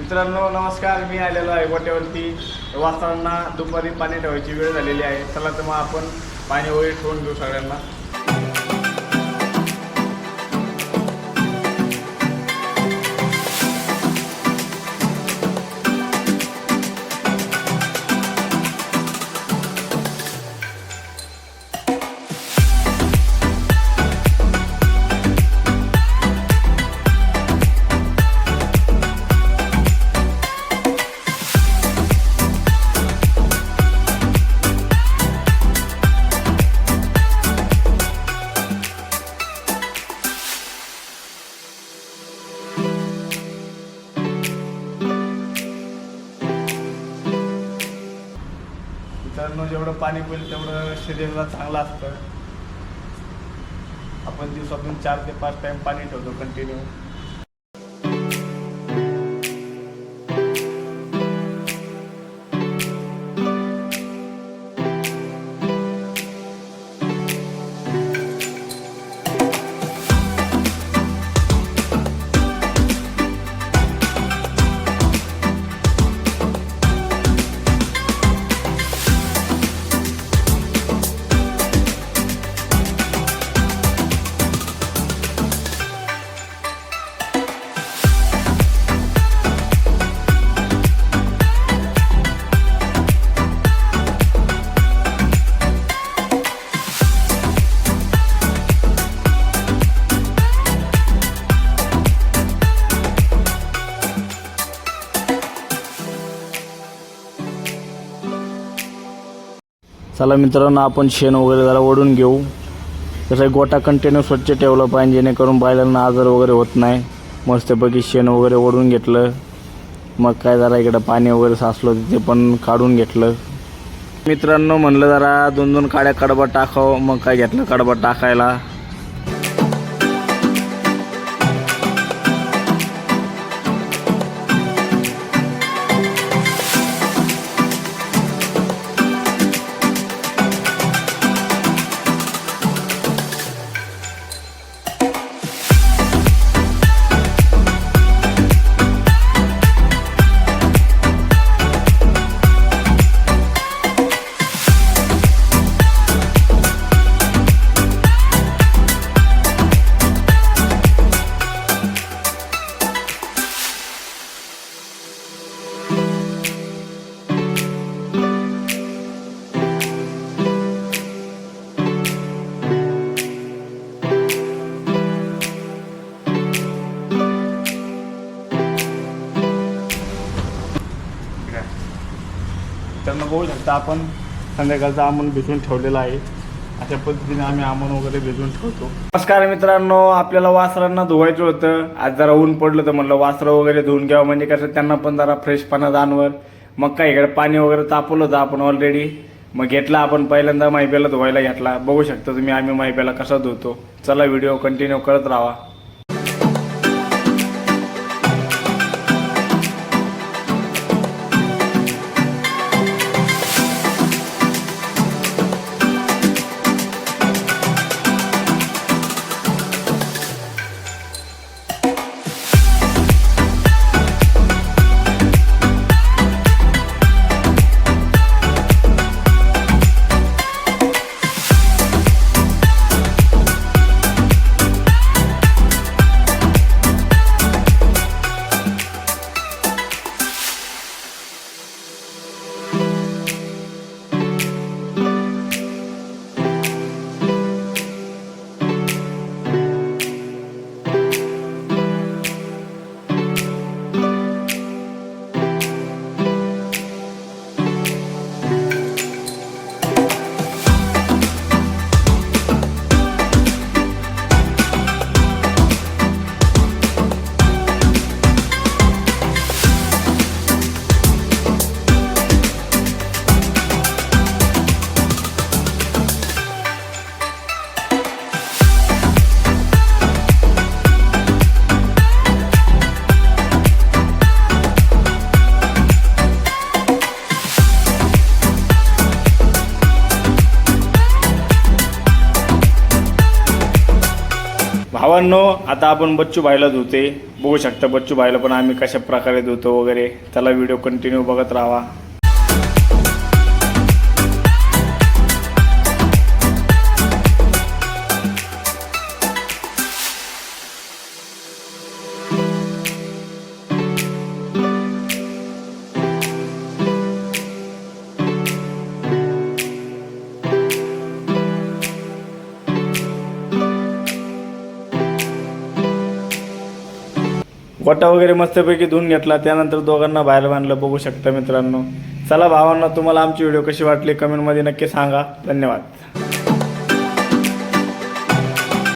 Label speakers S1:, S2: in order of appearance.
S1: मित्रांनो नमस्कार, मी आलेलो आहे गोट्यावरती. वासरांना दुपारी पाणी ठेवायची वेळ झालेली आहे. चला तर मग आपण पाणी वगैरे ठेवून घेऊ सगळ्यांना. मित्रांनो जेवढं पाणी पिईल तेवढं शरीराला चांगलं असतं. आपण दिवसातून 4 ते 5 टाइम पाणी ठेवतो कंटिन्यू. चला मित्रांनो, आपण शेण वगैरे जरा ओढून घेऊ. तसं गोटा कंटिन्यू स्वच्छ ठेवलं पाहिजे, जेणेकरून बैलांना आजार वगैरे होत नाही. मस्तपैकी शेण वगैरे ओढून घेतलं. मग काय जरा इकडं पाणी वगैरे साचलं ते पण काढून घेतलं. मित्रांनो म्हणलं जरा 2-2 काड्या कडबा टाकावं. मग काय घेतलं कडबा टाकायला. त्यांना बघू शकता आपण संध्याकाळचा आमून भिजवून ठेवलेला आहे. अशा पद्धतीने आम्ही आमून वगैरे भिजवून ठेवतो. नमस्कार मित्रांनो, आपल्याला वासरांना धुवायचं होतं. आज जरा ऊन पडलं तर म्हणलं वासरं वगैरे धुवून घ्यावं, म्हणजे कसं त्यांना पण जरा फ्रेशपणा जाणवर. मग काय इकडे पाणी वगैरे तापवलं होतं आपण ऑलरेडी. मग घेतला आपण पहिल्यांदा माहिब्याला धुवायला घेतला. बघू शकता तुम्ही आम्ही माहिब्याला कसा धुतो. चला व्हिडिओ कंटिन्यू करत राहा. भावांनो, आता आपण बच्चू भाईला धुते. बघू शकता बच्चू भाईला पण आम्ही कशा प्रकारे धुतो वगैरे. त्याला व्हिडिओ कंटिन्यू बघत राहा. गोटा वगैरे मस्तपैकी धुवून घेतला. त्यानंतर दोघांना बाहेर बांधलं. बघू शकता मित्रांनो. चला भावांना, तुम्हाला आमची व्हिडिओ कशी वाटली कमेंटमध्ये नक्की सांगा. धन्यवाद.